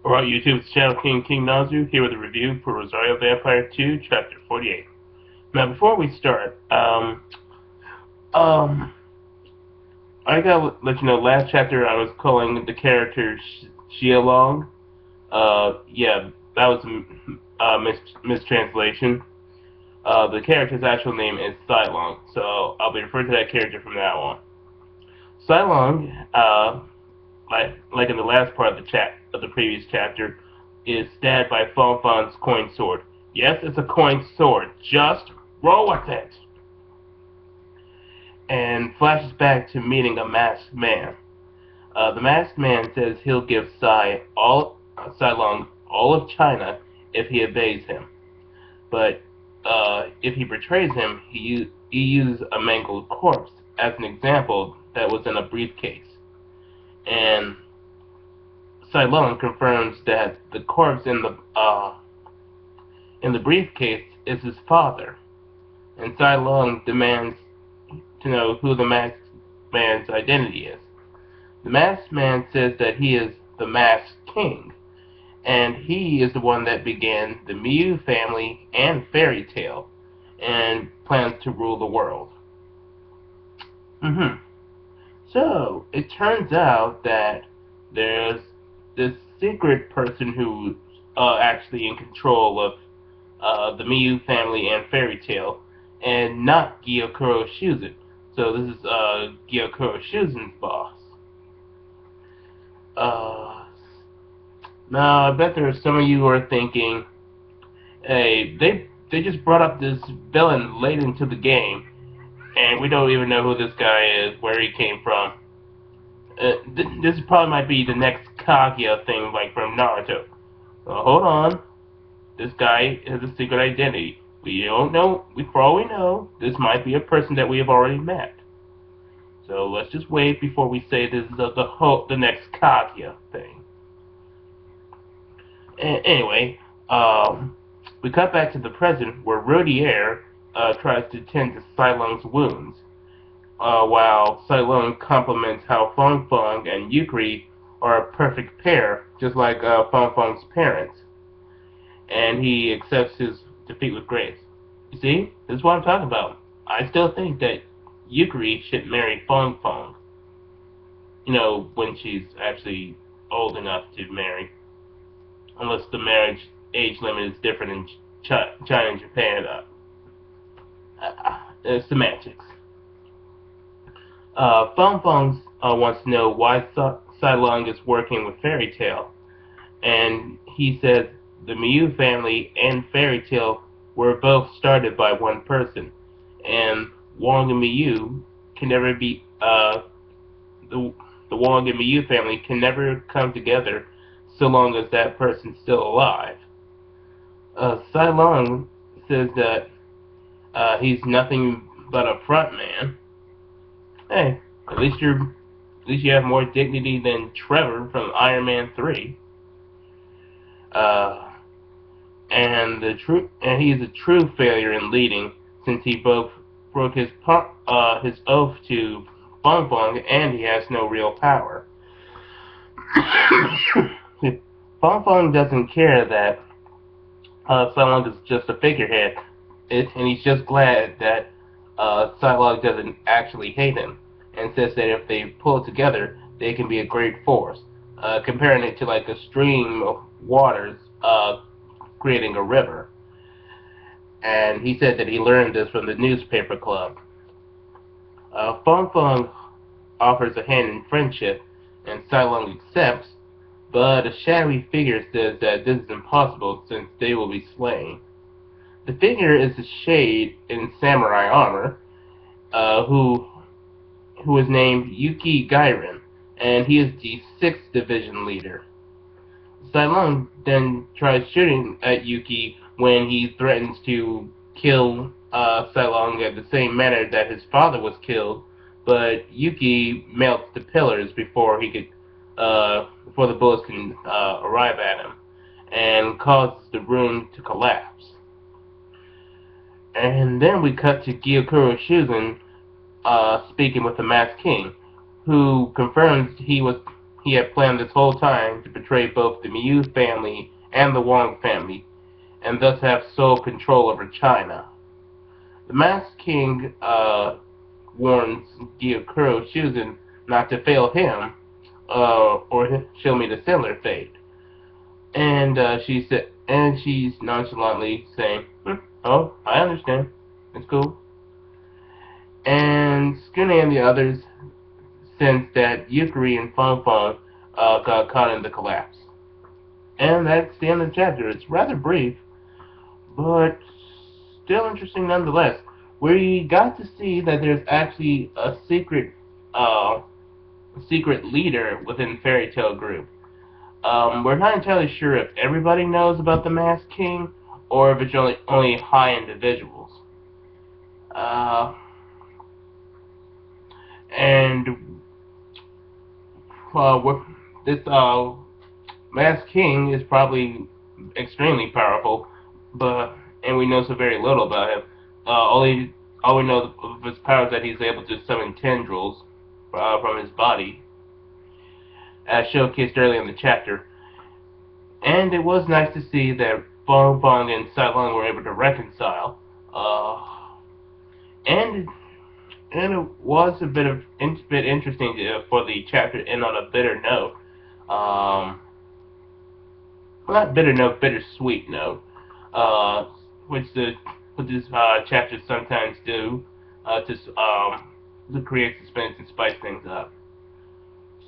Alright, YouTube's Channel King Nazu here with a review for Rosario Vampire 2, Chapter 48. Now, before we start, um, I gotta let you know, last chapter I was calling the character Xialong. Yeah, that was a mistranslation. The character's actual name is Cylong, so I'll be referring to that character from now on. Cylong, like in the last part of the previous chapter, is stabbed by Fonfon's coin sword. Yes, it's a coin sword. Just roll with it. And flashes back to meeting a masked man. The masked man says he'll give Cylong all of China if he obeys him. But if he betrays him, he uses a mangled corpse as an example that was in a briefcase. And Cylon confirms that the corpse in the briefcase is his father, and Cylon demands to know who the masked man's identity is. The masked man says that he is the masked king, and he is the one that began the Miu family and fairy tale, and plans to rule the world. So it turns out that there's this secret person who's actually in control of the Miu family and fairy tale, and not Gyokuro Shuzen. So this is Gyokuro Shuzen's boss. Now I bet there are some of you who are thinking, hey, they just brought up this villain late into the game, and we don't even know who this guy is, where he came from. This probably might be the next Kaguya thing, like from Naruto. Hold on. This guy has a secret identity. We don't know. For all we know, this might be a person that we have already met. So let's just wait before we say this is the next Kaguya thing. Anyway, we cut back to the present where Rodier tries to tend to Cylon's wounds, while Cylon compliments how Fong Fong and Yukri are a perfect pair, just like Fong Fong's parents, and he accepts his defeat with grace. You see, this is what I'm talking about. I still think that Yukri should marry Fong Fong. You know, when she's actually old enough to marry, unless the marriage age limit is different in China and Japan. Semantics. Fong Fong wants to know why Cylon is working with Fairy Tail, and he says the Miu family and Fairy Tail were both started by one person, and Wong and Miu can never be the Wong and Miu family can never come together so long as that person's still alive. Cylon says that he's nothing but a front man. Hey, at least you have more dignity than Trevor from Iron Man 3. And he's a true failure in leading, since he both broke his oath to Fong Fong, and he has no real power. Fong Fong doesn't care that Cylon is just a figurehead, and he's just glad that Cylon doesn't actually hate him, and says that if they pull together, they can be a great force, comparing it to like a stream of waters creating a river. And he said that he learned this from the newspaper club. Fong Fong offers a hand in friendship, and Cylon accepts, but a shadowy figure says that this is impossible since they will be slain. The figure is a shade in samurai armor, who is named Yuki Gairen, and he is the 6th Division leader. Cylon then tries shooting at Yuki when he threatens to kill Cylon in the same manner that his father was killed, but Yuki melts the pillars before the bullets can arrive at him, and causes the room to collapse. And then we cut to Gyokuro Shuzen speaking with the Masked King, who confirms he he had planned this whole time to betray both the Miu family and the Wang family, and thus have sole control over China. The Masked King warns Gyokuro Shuzan not to fail him, or she'll meet a similar fate. And she's nonchalantly saying, "Oh, I understand. It's cool." And Skune and the others sense that Yukari and Fong Fong got caught in the collapse. And that's the end of the chapter. It's rather brief, but still interesting nonetheless. We got to see that there's actually a secret leader within Fairy Tail Group. We're not entirely sure if everybody knows about the Masked King, or if it's only high individuals. Uh, and this Masked King is probably extremely powerful, and we know so very little about him. All we know of his power is that he's able to summon tendrils from his body, as showcased earlier in the chapter. And it was nice to see that Fong Fong and Sai Lung were able to reconcile. And it was a bit interesting for the chapter to end on a bitter note. Well, not bitter note, bittersweet note, uh, which these chapters sometimes do to create suspense and spice things up.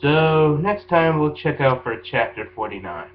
So next time we'll check out for chapter 49.